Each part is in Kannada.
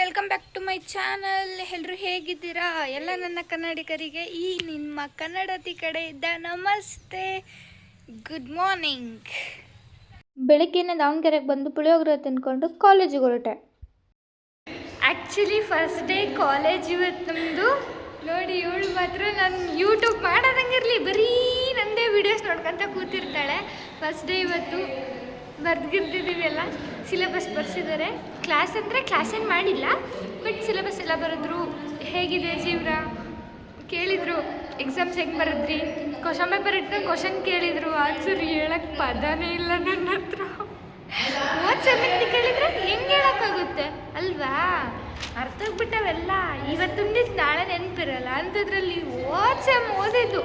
Welcome back to my channel. ಎಲ್ಲರೂ ಹೇಗಿದ್ದೀರಾ? ಎಲ್ಲ ನನ್ನ ಕನ್ನಡಿಗರಿಗೆ ಈ ನಿಮ್ಮ ಕನ್ನಡತಿ ಕಡೆಯಿಂದ ನಮಸ್ತೆ, ಗುಡ್ ಮಾರ್ನಿಂಗ್. ಬೆಳಗ್ಗೆನೇ ದಾವಣಗೆರೆಗೆ ಬಂದು ಪುಳಿಯೋಗರೆ ತಿನ್ಕೊಂಡು ಕಾಲೇಜಿಗೆ ಹೊರಟೆ. ಆ್ಯಕ್ಚುಲಿ ಫಸ್ಟ್ ಡೇ ಕಾಲೇಜ್ ಇವತ್ತು ನಮ್ಮದು. ನೋಡಿ, ಇವಳು ಮಾತ್ರ ನಾನು ಯೂಟ್ಯೂಬ್ ಮಾಡೋದಂಗಿರಲಿ ಬರೀ ನನ್ನದೇ ವೀಡಿಯೋಸ್ ನೋಡ್ಕೊತ ಕೂತಿರ್ತಾಳೆ. ಫಸ್ಟ್ ಡೇ ಇವತ್ತು ಬರ್ದಿರ್ತಿದ್ದೀವಿ, ಎಲ್ಲ ಸಿಲೆಬಸ್ ಬರ್ಸಿದ್ದಾರೆ. ಕ್ಲಾಸ್ ಅಂದರೆ ಕ್ಲಾಸ್ ಏನು ಮಾಡಿಲ್ಲ, ಬಟ್ ಸಿಲೆಬಸ್ ಎಲ್ಲ ಬರೆದ್ರು. ಹೇಗಿದೆ ಜೀವನ ಕೇಳಿದರು, ಎಕ್ಸಾಮ್ಸ್ ಹೆಂಗೆ ಬರೆದ್ರಿ, ಕ್ವಶನ್ ಪೇಪರ್ ಇಟ್ಕೊಂಡು ಕ್ವಶನ್ ಕೇಳಿದರು, ಆನ್ಸರ್ ಹೇಳಕ್ಕೆ ಪದನೇ ಇಲ್ಲ ನನ್ನ ಹತ್ರ. ಸೆಮಿಂತಿ ಕೇಳಿದರೆ ಹೆಂಗೆ ಹೇಳೋಕ್ಕಾಗುತ್ತೆ ಅಲ್ವಾ? ಅರ್ಥೋಗ್ಬಿಟ್ಟವೆಲ್ಲ. ಇವತ್ತುಂದಿದ್ದು ನಾಳೆ ನೆನಪಿರಲ್ಲ ಅಂಥದ್ರಲ್ಲಿ ಸೆಮ್ ಓದಿದ್ದು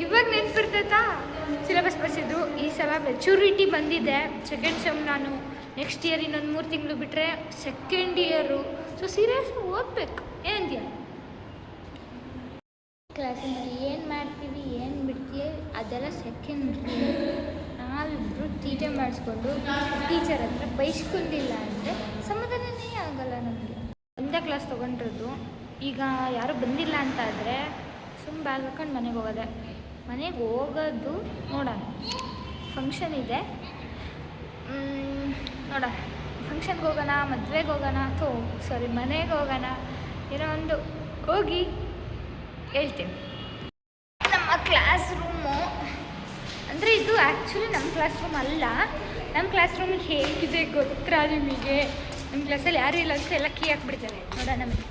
ಇವಾಗ ನೆನಪಿರ್ತೈತಾ? ಸಿಲೆಬಸ್ ಬರ್ಸಿದ್ದು. ಈ ಸಲ ಮೆಚುರಿಟಿ ಬಂದಿದೆ. ಸೆಕೆಂಡ್ ಸೆಮ್ ನಾನು. ನೆಕ್ಸ್ಟ್ ಇಯರ್ ಇನ್ನೊಂದು 3 ತಿಂಗಳು ಬಿಟ್ಟರೆ ಸೆಕೆಂಡ್ ಇಯರು. ಸೊ ಸೀರಿಯಸ್ ಓದಬೇಕು. ಏನಂತೀಯ? ಕ್ಲಾಸಿನಲ್ಲಿ ಏನು ಮಾಡ್ತೀವಿ ಏನು ಬಿಡ್ತೀವಿ ಅದೆಲ್ಲ ಸೆಕೆಂಡ್ರಿ. ನಾವಿಬ್ಬರು ತೀಟೆ ಮಾಡಿಸ್ಕೊಂಡು ಟೀಚರ್ ಹತ್ರ ಬೈಸ್ಕೊಂಡಿಲ್ಲ ಅಂದರೆ ಸಮಾಧಾನನೇ ಆಗಲ್ಲ ನಮಗೆ. ಒಂದೇ ಕ್ಲಾಸ್ ತೊಗೊಂಡಿರೋದು. ಈಗ ಯಾರೂ ಬಂದಿಲ್ಲ ಅಂತ ಆದರೆ ಸುಮ್ಮನೆ ಬ್ಯಾಗ್ ಹಾಕೊಂಡು ಮನೆಗೆ ಹೋಗೋದೆ. ಮನೆಗೆ ಹೋಗೋದು ನೋಡೋಣ, ಫಂಕ್ಷನ್ ಇದೆ ನೋಡೋಣ. ಫಂಕ್ಷನ್ಗೆ ಹೋಗೋಣ, ಮದುವೆಗೆ ಹೋಗೋಣ, ಮನೆಗೆ ಹೋಗೋಣ, ಏನೋ ಒಂದು ಹೋಗಿ ಹೇಳ್ತೀನಿ. ನಮ್ಮ ಕ್ಲಾಸ್ ರೂಮು ಅಂದರೆ ಇದು ಆ್ಯಕ್ಚುಲಿ ನಮ್ಮ ಕ್ಲಾಸ್ ರೂಮ್ ಅಲ್ಲ. ನಮ್ಮ ಕ್ಲಾಸ್ ರೂಮ್ ಹೇಗಿದೆ ಗೊತ್ತಾ ನಿಮಗೆ? ನಮ್ಮ ಕ್ಲಾಸಲ್ಲಿ ಯಾರೂ ಇಲ್ಲ ಅಂತ ಎಲ್ಲ ಕೀ ಹಾಕ್ಬಿಡ್ತಾರೆ. ನೋಡೋಣ ನಮಗೆ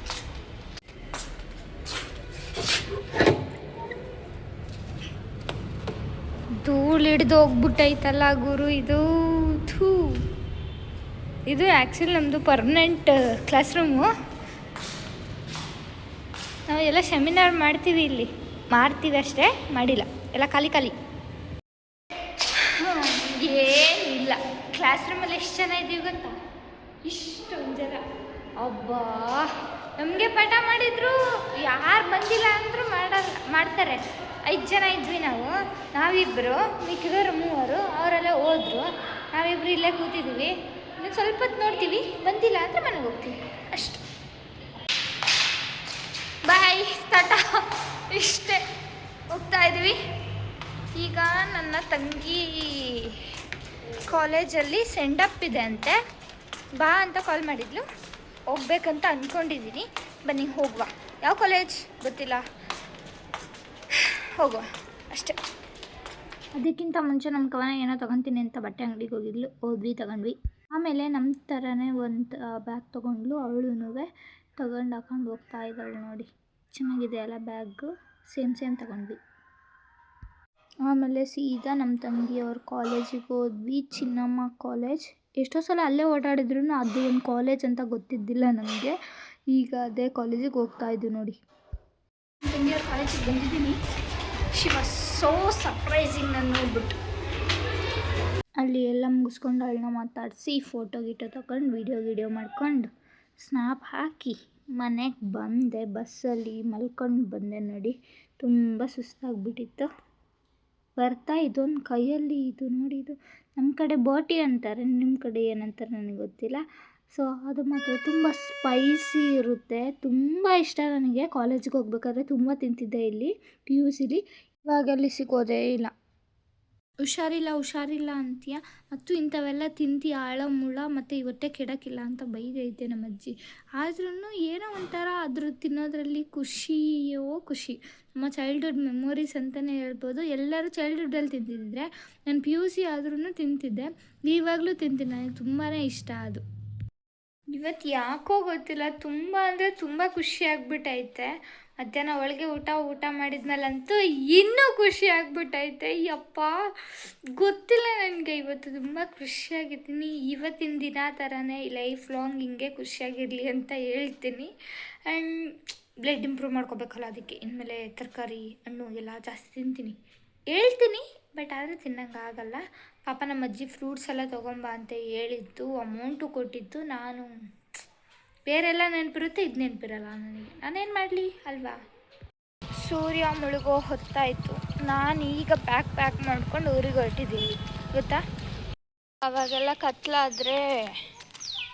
ಧೂಳು ಹಿಡ್ದು ಹೋಗ್ಬಿಟ್ಟೈತಲ್ಲ ಗುರು. ಇದು ಆ್ಯಕ್ಚುಲಿ ನಮ್ಮದು ಪರ್ಮನೆಂಟ್ ಕ್ಲಾಸ್ ರೂಮು. ನಾವು ಎಲ್ಲ ಸೆಮಿನಾರ್ ಮಾಡ್ತೀವಿ ಇಲ್ಲಿ, ಮಾಡ್ತೀವಿ ಅಷ್ಟೇ, ಮಾಡಿಲ್ಲ, ಎಲ್ಲ ಖಾಲಿ. ಏನಿಲ್ಲ, ಕ್ಲಾಸ್ ರೂಮಲ್ಲಿ ಎಷ್ಟು ಜನ ಇದ್ದೀವಿ ಗೊತ್ತಾ? ಇಷ್ಟೊಂದು ಜನ. ಅಬ್ಬಾ, ನಮಗೆ ಪಾಠ ಮಾಡಿದ್ರು ಯಾರು ಬಂದಿಲ್ಲ ಅಂದರೂ ಮಾಡ್ತಾರೆ. 5 ಜನ ಇದ್ವಿ ನಾವು. ನಾವಿಬ್ಬರು, ಮಿಕ್ಕಿದವರು 3, ಅವರೆಲ್ಲ ಹೋದ್ರು. ನಾವಿಬ್ಬರು ಇಲ್ಲೇ ಕೂತಿದ್ದೀವಿ. ಇನ್ನು ಸ್ವಲ್ಪ ಹೊತ್ತು ನೋಡ್ತೀವಿ, ಬಂದಿಲ್ಲ ಅಂದರೆ ಮನೆಗೆ ಹೋಗ್ತೀವಿ ಅಷ್ಟು. ಬಾಯ್, ಟಾಟಾ, ಇಷ್ಟೇ. ಹೋಗ್ತಾ ಇದ್ದೀವಿ. ಈಗ ನನ್ನ ತಂಗಿ ಕಾಲೇಜಲ್ಲಿ ಸೆಂಡಪ್ ಇದೆ ಅಂತೆ, ಬಾ ಅಂತ ಕಾಲ್ ಮಾಡಿದ್ಲು. ಹೋಗ್ಬೇಕಂತ ಅಂದ್ಕೊಂಡಿದ್ದೀನಿ. ಬನ್ನಿ ಹೋಗುವ. ಯಾವ ಕಾಲೇಜ್ ಗೊತ್ತಿಲ್ಲ, ಹೋಗುವ ಅಷ್ಟೇ. ಅದಕ್ಕಿಂತ ಮುಂಚೆ ನಮ್ಮ ಕವನ ಏನೋ ತೊಗೊತೀನಿ ಅಂತ ಬಟ್ಟೆ ಅಂಗಡಿಗೆ ಹೋದ್ವಿ, ತಗೊಂಡ್ವಿ. ಆಮೇಲೆ ನಮ್ಮ ಥರನೇ ಒಂದು ಬ್ಯಾಗ್ ತೊಗೊಂಡ್ಲು. ಅವಳು ತಗೊಂಡು ಹಾಕೊಂಡು ಹೋಗ್ತಾ ಇದ್ದಾಳೆ. ನೋಡಿ, ಚೆನ್ನಾಗಿದೆ ಅಲ್ಲ ಬ್ಯಾಗು. ಸೇಮ್ ತಗೊಂಡ್ವಿ. ಆಮೇಲೆ ಸೀದಾ ನಮ್ಮ ತಂಗಿಯವ್ರ ಕಾಲೇಜಿಗೆ ಹೋದ್ವಿ, ಚಿನ್ನಮ್ಮ ಕಾಲೇಜ್. ಎಷ್ಟೋ ಸಲ ಅಲ್ಲೇ ಓಡಾಡಿದ್ರು ಅದು ಒಂದು ಕಾಲೇಜ್ ಅಂತ ಗೊತ್ತಿದ್ದಿಲ್ಲ ನಮಗೆ. ಈಗ ಅದೇ ಕಾಲೇಜಿಗೆ ಹೋಗ್ತಾ ಇದ್ವಿ. ನೋಡಿ, ತಂಗಿಯವ್ರ ಕಾಲೇಜಿಗೆ ಬಂದಿದ್ದೀನಿ. ಶಿ ವಾಸ್ ಸೋ ಸರ್ಪ್ರೈಸಿಂಗ್ ನಾನು ನೋಡ್ಬಿಟ್ಟು. ಅಲ್ಲಿ ಎಲ್ಲ ಮುಗಿಸ್ಕೊಂಡು ಅವಳನ್ನ ಮಾತಾಡಿಸಿ ಫೋಟೋ ತಗೊಂಡು ವಿಡಿಯೋ ಮಾಡ್ಕೊಂಡು ಸ್ನ್ಯಾಪ್ ಹಾಕಿ ಮನೆಗೆ ಬಂದೆ. ಬಸ್ಸಲ್ಲಿ ಮಲ್ಕೊಂಡು ಬಂದೆ. ನೋಡಿ, ತುಂಬ ಸುಸ್ತಾಗ್ಬಿಟ್ಟಿತ್ತು. ಬರ್ತಾ ಇದೊಂದು ಕೈಯಲ್ಲಿ ಇದು ನೋಡಿ, ಇದು ನಮ್ಮ ಕಡೆ ಬೋಟಿ ಅಂತಾರೆ, ನಿಮ್ಮ ಕಡೆ ಏನಂತಾರೆ ನನಗೆ ಗೊತ್ತಿಲ್ಲ. ಸೊ ಅದು ಮಾತ್ರ ತುಂಬ ಸ್ಪೈಸಿ ಇರುತ್ತೆ. ತುಂಬ ಇಷ್ಟ ನನಗೆ. ಕಾಲೇಜಿಗೆ ಹೋಗ್ಬೇಕಾದ್ರೆ ತುಂಬ ತಿಂತಿದ್ದೆ ಇಲ್ಲಿ PUCಲಿ. ಇವಾಗೆಲ್ಲಿ ಸಿಗೋದೇ ಇಲ್ಲ. ಹುಷಾರಿಲ್ಲ ಅಂತೀಯ, ಮತ್ತು ಇಂಥವೆಲ್ಲ ತಿಂತೀಯ ಆಳಮುಳ, ಮತ್ತು ಇವತ್ತೇ ಕೆಡಕ್ಕಿಲ್ಲ ಅಂತ ಬೈದೈತೆ ನಮ್ಮ ಅಜ್ಜಿ. ಆದ್ರೂ ಏನೋ ಒಂಥರ ಅದ್ರ ತಿನ್ನೋದ್ರಲ್ಲಿ ಖುಷಿ. ನಮ್ಮ ಚೈಲ್ಡ್ಹುಡ್ ಮೆಮೊರೀಸ್ ಅಂತಲೇ ಹೇಳ್ಬೋದು. ಎಲ್ಲರೂ ಚೈಲ್ಡ್ಹುಡ್ಡಲ್ಲಿ ತಿಂತಿದ್ದರೆ, ನಾನು PUC ಆದ್ರೂ ತಿಂತಿದ್ದೆ, ಇವಾಗಲೂ ತಿಂತೀನಿ. ನನಗೆ ತುಂಬಾ ಇಷ್ಟ ಅದು. ಇವತ್ತು ಯಾಕೋ ಗೊತ್ತಿಲ್ಲ, ತುಂಬ ಅಂದರೆ ತುಂಬ ಖುಷಿ ಆಗ್ಬಿಟ್ಟೈತೆ. ಮಧ್ಯಾಹ್ನ ಒಳಗೆ ಊಟ ಮಾಡಿದ್ಮೇಲಂತೂ ಇನ್ನೂ ಖುಷಿ ಆಗ್ಬಿಟ್ಟೈತೆ. ಯಪ್ಪ, ಗೊತ್ತಿಲ್ಲ ನನಗೆ, ಇವತ್ತು ತುಂಬ ಖುಷಿಯಾಗಿದ್ದೀನಿ. ಇವತ್ತಿನ ದಿನ ಥರನೇ ಲೈಫ್ ಲಾಂಗ್ ಹಿಂಗೆ ಖುಷಿಯಾಗಿರಲಿ ಅಂತ ಹೇಳ್ತೀನಿ. ಆ್ಯಂಡ್ ಬ್ಲಡ್ ಇಂಪ್ರೂವ್ ಮಾಡ್ಕೋಬೇಕಲ್ಲ, ಅದಕ್ಕೆ ಇನ್ಮೇಲೆ ತರಕಾರಿ ಹಣ್ಣು ಎಲ್ಲ ಜಾಸ್ತಿ ತಿಂತೀನಿ ಹೇಳ್ತೀನಿ. ಬಟ್ ಆದರೆ ತಿನ್ನೋಂಗೆ ಆಗಲ್ಲ. ಪಾಪ ನಮ್ಮ ಅಜ್ಜಿ ಫ್ರೂಟ್ಸ್ ಎಲ್ಲ ತೊಗೊಂಬ ಅಂತ ಹೇಳಿದ್ದು, ಅಮೌಂಟು ಕೊಟ್ಟಿದ್ದು. ನಾನು ಬೇರೆಲ್ಲ ನೆನಪಿರುತ್ತೆ, ಇದು ನೆನಪಿರಲ್ಲ ನನಗೆ. ನಾನೇನು ಮಾಡಲಿ ಅಲ್ವಾ? ಸೂರ್ಯ ಮುಳುಗೋ ಹೊತ್ತಾಯಿತು. ನಾನು ಈಗ ಪ್ಯಾಕ್ ಮಾಡ್ಕೊಂಡು ಊರಿಗೆ ಹೊರಟಿದ್ದೀನಿ ಗೊತ್ತಾ. ಅವಾಗೆಲ್ಲ ಕತ್ಲಾದರೆ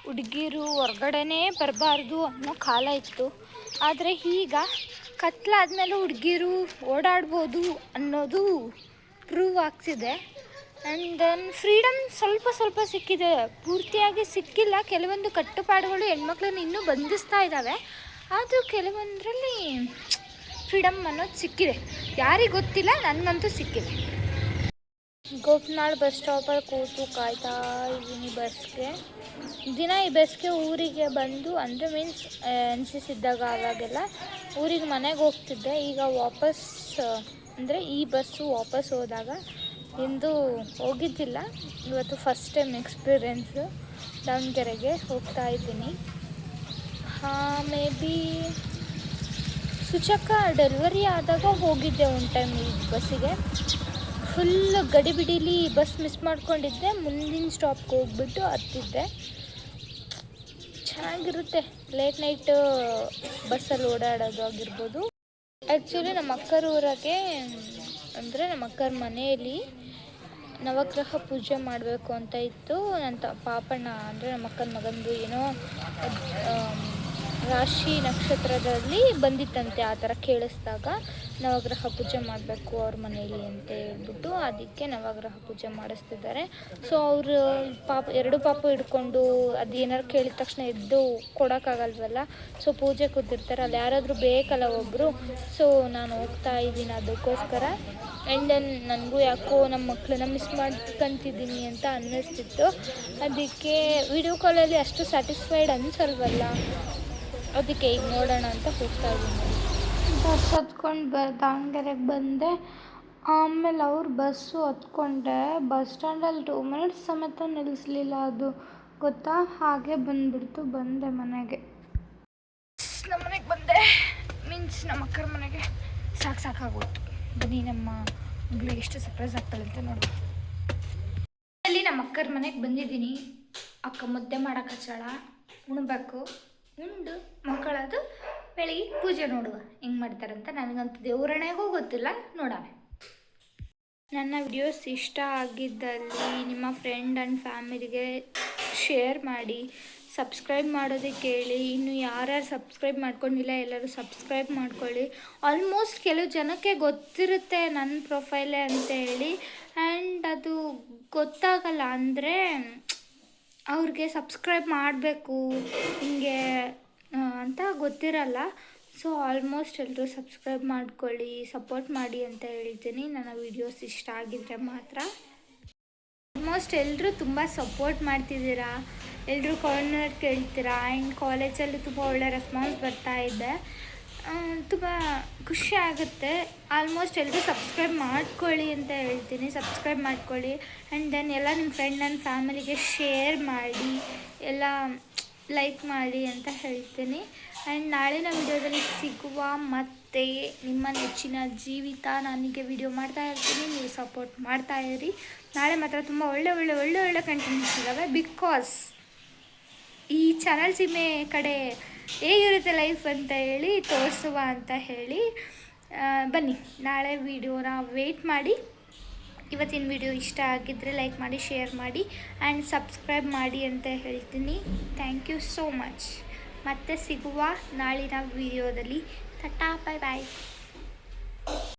ಹುಡುಗಿರು ಹೊರ್ಗಡೆನೇ ಬರಬಾರ್ದು ಅನ್ನೋ ಕಾಲ ಇತ್ತು. ಆದರೆ ಈಗ ಕತ್ಲಾದ್ಮೇಲೆ ಹುಡುಗಿರು ಓಡಾಡ್ಬೋದು ಅನ್ನೋದು ಪ್ರೂವ್ ಆಗ್ತಿದೆ. ಆ್ಯಂಡ್ ದೆನ್ ಫ್ರೀಡಮ್ ಸ್ವಲ್ಪ ಸಿಕ್ಕಿದೆ, ಪೂರ್ತಿಯಾಗಿ ಸಿಕ್ಕಿಲ್ಲ. ಕೆಲವೊಂದು ಕಟ್ಟುಪಾಡುಗಳು ಹೆಣ್ಮಕ್ಳನ್ನ ಇನ್ನೂ ಬಂಧಿಸ್ತಾ ಇದ್ದಾವೆ. ಆದರೂ ಕೆಲವೊಂದರಲ್ಲಿ ಫ್ರೀಡಮ್ ಅನ್ನೋದು ಸಿಕ್ಕಿದೆ. ಯಾರಿಗೆ ಗೊತ್ತಿಲ್ಲ, ನನಗಂತೂ ಸಿಕ್ಕಿದೆ. ಗೋಪನಾಳ್ ಬಸ್ ಸ್ಟಾಪಲ್ಲಿ ಕೂತು ಕಾಯ್ತಾ ಇದ್ದೀನಿ ಬಸ್ಗೆ. ದಿನ ಈ ಬಸ್ಗೆ ಊರಿಗೆ ಬಂದು, ಅಂದರೆ ಮೀನ್ಸ್ NCC ಇದ್ದಾಗ ಅವಾಗೆಲ್ಲ ಊರಿಗೆ ಮನೆಗೆ ಹೋಗ್ತಿದ್ದೆ. ಈಗ ವಾಪಸ್ ಅಂದರೆ ಈ ಬಸ್ಸು ವಾಪಸ್ ಹೋದಾಗ ಎಂದು ಹೋಗಿದ್ದಿಲ್ಲ. ಇವತ್ತು ಫಸ್ಟ್ ಟೈಮ್ ಎಕ್ಸ್ಪೀರಿಯೆನ್ಸು. ದಾವಣಗೆರೆಗೆ ಹೋಗ್ತಾ ಇದ್ದೀನಿ. ಮೇ ಬಿ ಸುಚಕ್ಕ ಡೆಲಿವರಿ ಆದಾಗ ಹೋಗಿದ್ದೆ ಒಂದು ಟೈಮ್ ಈ ಬಸ್ಸಿಗೆ. ಫುಲ್ ಗಡಿಬಿಡೀಲಿ ಬಸ್ ಮಿಸ್ ಮಾಡ್ಕೊಂಡಿದ್ದೆ. ಮುಂದಿನ ಸ್ಟಾಪ್ಗೆ ಹೋಗ್ಬಿಟ್ಟು ಹತ್ತಿದ್ದೆ. ಚೆನ್ನಾಗಿರುತ್ತೆ ಲೇಟ್ ನೈಟ್ ಬಸ್ಸಲ್ಲಿ ಓಡಾಡೋದು ಆಗಿರ್ಬೋದು. ಆ್ಯಕ್ಚುಲಿ ನಮ್ಮ ಅಕ್ಕರ ಊರಾಗೆ, ಅಂದರೆ ನಮ್ಮ ಅಕ್ಕರ ಮನೆಯಲ್ಲಿ ನವಗ್ರಹ ಪೂಜೆ ಮಾಡಬೇಕು ಅಂತ ಇತ್ತು. ನನ್ನ ಪಾಪಣ್ಣ ಅಂದರೆ ನಮ್ಮ ಅಕ್ಕನ ಮಗಂದು ಏನೋ ರಾಶಿ ನಕ್ಷತ್ರದಲ್ಲಿ ಬಂದಿತ್ತಂತೆ. ಆ ಥರ ಕೇಳಿಸ್ದಾಗ ನವಗ್ರಹ ಪೂಜೆ ಮಾಡಬೇಕು ಅವ್ರ ಮನೆಯಲ್ಲಿ ಅಂತ ಹೇಳ್ಬಿಟ್ಟು, ಅದಕ್ಕೆ ನವಗ್ರಹ ಪೂಜೆ ಮಾಡಿಸ್ತಿದ್ದಾರೆ. ಸೊ ಅವರು ಎರಡು ಪಾಪು ಹಿಡ್ಕೊಂಡು ಅದು ಏನಾರು ಕೇಳಿದ ತಕ್ಷಣ ಎದ್ದು ಕೊಡೋಕ್ಕಾಗಲ್ವಲ್ಲ. ಸೊ ಪೂಜೆ ಕೂತಿರ್ತಾರೆ, ಅಲ್ಲಿ ಯಾರಾದರೂ ಬೇಕಲ್ಲ ಒಬ್ಬರು. ಸೊ ನಾನು ಹೋಗ್ತಾ ಇದ್ದೀನಿ ಅದಕ್ಕೋಸ್ಕರ. ಆ್ಯಂಡ್ ದೆನ್ ನನಗೂ ಯಾಕೋ ನಮ್ಮ ಮಕ್ಕಳನ್ನ ಮಿಸ್ ಮಾಡ್ಕೊಂತಿದ್ದೀನಿ ಅಂತ ಅನ್ನಿಸ್ತಿತ್ತು. ಅದಕ್ಕೆ ವಿಡಿಯೋ ಕಾಲಲ್ಲಿ ಅಷ್ಟು ಸ್ಯಾಟಿಸ್ಫೈಡ್ ಅನಿಸಲ್ವಲ್ಲ, ಅದಕ್ಕೆ ಈಗ ನೋಡೋಣ ಅಂತ ಹೋಗ್ತಾ ಇದ್ದೀನಿ. ಬಸ್ ಹತ್ಕೊಂಡು ದಾವಣಗೆರೆಗೆ ಬಂದೆ. ಆಮೇಲೆ ಅವ್ರು ಬಸ್ಸು ಹತ್ಕೊಂಡೆ. ಬಸ್ ಸ್ಟ್ಯಾಂಡಲ್ಲಿ 2 ಮಿನಿಟ್ಸ್ ಸಮೇತ ನಿಲ್ಲಿಸಲಿಲ್ಲ, ಅದು ಗೊತ್ತಾ. ಹಾಗೆ ಬಂದೆ ಮನೆಗೆ. ನಮ್ಮ ಮನೆಗೆ ಬಂದೆ, ಮೀನ್ಸ್ ನಮ್ಮ ಅಕ್ಕರ ಮನೆಗೆ. ಸಾಕಾಗೋಯ್ತು. ಬನ್ನಿ ನಮ್ಮ ಮಗಳು ಎಷ್ಟು ಸರ್ಪ್ರೈಸ್ ಆಗ್ತಾಳೆ ಅಂತ ನೋಡುವ. ಅಲ್ಲಿ ನಮ್ಮ ಅಕ್ಕರ ಮನೆಗೆ ಬಂದಿದ್ದೀನಿ. ಅಕ್ಕ ಮುದ್ದೆ ಮಾಡೋಕೆ ಹಚ್ಚಾಳ, ಉಣ್ಬೇಕು. ಉಂಡು ಮಕ್ಕಳದು ಬೆಳಿಗ್ಗೆ ಪೂಜೆ ನೋಡುವ ಹೆಂಗೆ ಮಾಡ್ತಾರಂತ. ನನಗಂತೂ ದೇವರಣೆಗೂ ಗೊತ್ತಿಲ್ಲ, ನೋಡೋಣ. ನನ್ನ ವಿಡಿಯೋಸ್ ಇಷ್ಟ ಆಗಿದ್ದಲ್ಲಿ ನಿಮ್ಮ ಫ್ರೆಂಡ್ ಆ್ಯಂಡ್ ಫ್ಯಾಮಿಲಿಗೆ ಶೇರ್ ಮಾಡಿ, ಸಬ್ಸ್ಕ್ರೈಬ್ ಮಾಡೋದಕ್ಕೆ ಹೇಳಿ. ಇನ್ನು ಯಾರ್ಯಾರು ಸಬ್ಸ್ಕ್ರೈಬ್ ಮಾಡ್ಕೊಂಡಿಲ್ಲ ಎಲ್ಲರೂ ಸಬ್ಸ್ಕ್ರೈಬ್ ಮಾಡ್ಕೊಳ್ಳಿ. ಆಲ್ಮೋಸ್ಟ್ ಕೆಲವು ಜನಕ್ಕೆ ಗೊತ್ತಿರುತ್ತೆ ನನ್ನ ಪ್ರೊಫೈಲೇ ಅಂತ ಹೇಳಿ, ಆ್ಯಂಡ್ ಅದು ಗೊತ್ತಾಗಲ್ಲ. ಅಂದರೆ ಅವ್ರಿಗೆ ಸಬ್ಸ್ಕ್ರೈಬ್ ಮಾಡಬೇಕು ಹಿಂಗೆ ಅಂತ ಗೊತ್ತಿರಲ್ಲ. ಸೊ ಆಲ್ಮೋಸ್ಟ್ ಎಲ್ಲರೂ ಸಬ್ಸ್ಕ್ರೈಬ್ ಮಾಡ್ಕೊಳ್ಳಿ, ಸಪೋರ್ಟ್ ಮಾಡಿ ಅಂತ ಹೇಳ್ತೀನಿ. ನನ್ನ ವೀಡಿಯೋಸ್ ಇಷ್ಟ ಆಗಿದ್ದರೆ ಮಾತ್ರ. ಆಲ್ಮೋಸ್ಟ್ ಎಲ್ಲರೂ ತುಂಬ ಸಪೋರ್ಟ್ ಮಾಡ್ತಿದ್ದೀರಾ, ಎಲ್ಲರೂ ಕಾರ್ನರ್ ಕೇಳ್ತೀರಾ. ಆ್ಯಂಡ್ ಕಾಲೇಜಲ್ಲಿ ತುಂಬ ಒಳ್ಳೆ ರೆಸ್ಪಾನ್ಸ್ ಬರ್ತಾ ಇದೆ, ತುಂಬ ಖುಷಿ ಆಗುತ್ತೆ. ಆಲ್ಮೋಸ್ಟ್ ಎಲ್ಲರೂ ಸಬ್ಸ್ಕ್ರೈಬ್ ಮಾಡ್ಕೊಳ್ಳಿ ಅಂತ ಹೇಳ್ತೀನಿ. ಸಬ್ಸ್ಕ್ರೈಬ್ ಮಾಡ್ಕೊಳ್ಳಿ. ಆ್ಯಂಡ್ ದೆನ್ ಎಲ್ಲ ನಿಮ್ಮ ಫ್ರೆಂಡ್ ಆ್ಯಂಡ್ ಫ್ಯಾಮಿಲಿಗೆ ಶೇರ್ ಮಾಡಿ, ಎಲ್ಲ ಲೈಕ್ ಮಾಡಿ ಅಂತ ಹೇಳ್ತೀನಿ. ಆ್ಯಂಡ್ ನಾಳಿನ ವಿಡಿಯೋದಲ್ಲಿ ಸಿಗುವ ಮತ್ತೆ ನಿಮ್ಮ ನೆಚ್ಚಿನ ಜೀವಿತ. ನನಗೆ ವಿಡಿಯೋ ಮಾಡ್ತಾ ಇರ್ತೀನಿ, ನೀವು ಸಪೋರ್ಟ್ ಮಾಡ್ತಾ ಇರಿ. ನಾಳೆ ಮಾತ್ರ ತುಂಬ ಒಳ್ಳೆ ಕಂಟೆಂಟ್ಸ್ ಇದ್ದಾವೆ. ಬಿಕಾಸ್ ಈ ಚಾನಲ್ ಸೀಮೆ ಕಡೆ ಹೇಗಿರುತ್ತೆ ಲೈಫ್ ಅಂತ ಹೇಳಿ ತೋರಿಸುವ ಅಂತ ಹೇಳಿ. ಬನ್ನಿ ನಾಳೆ ವಿಡಿಯೋನ ವೆಯ್ಟ್ ಮಾಡಿ. ಇವತ್ತಿನ ವಿಡಿಯೋ ಇಷ್ಟ ಆಗಿದ್ದರೆ ಲೈಕ್ ಮಾಡಿ, ಶೇರ್ ಮಾಡಿ ಆ್ಯಂಡ್ ಸಬ್ಸ್ಕ್ರೈಬ್ ಮಾಡಿ ಅಂತ ಹೇಳ್ತೀನಿ. Thank you so much. ಮತ್ತೆ ಸಿಗುವ ನಾಳಿನ ವಿಡಿಯೋದಲ್ಲಿ. ಟಾಟಾ, ಬಾಯ್ ಬಾಯ್.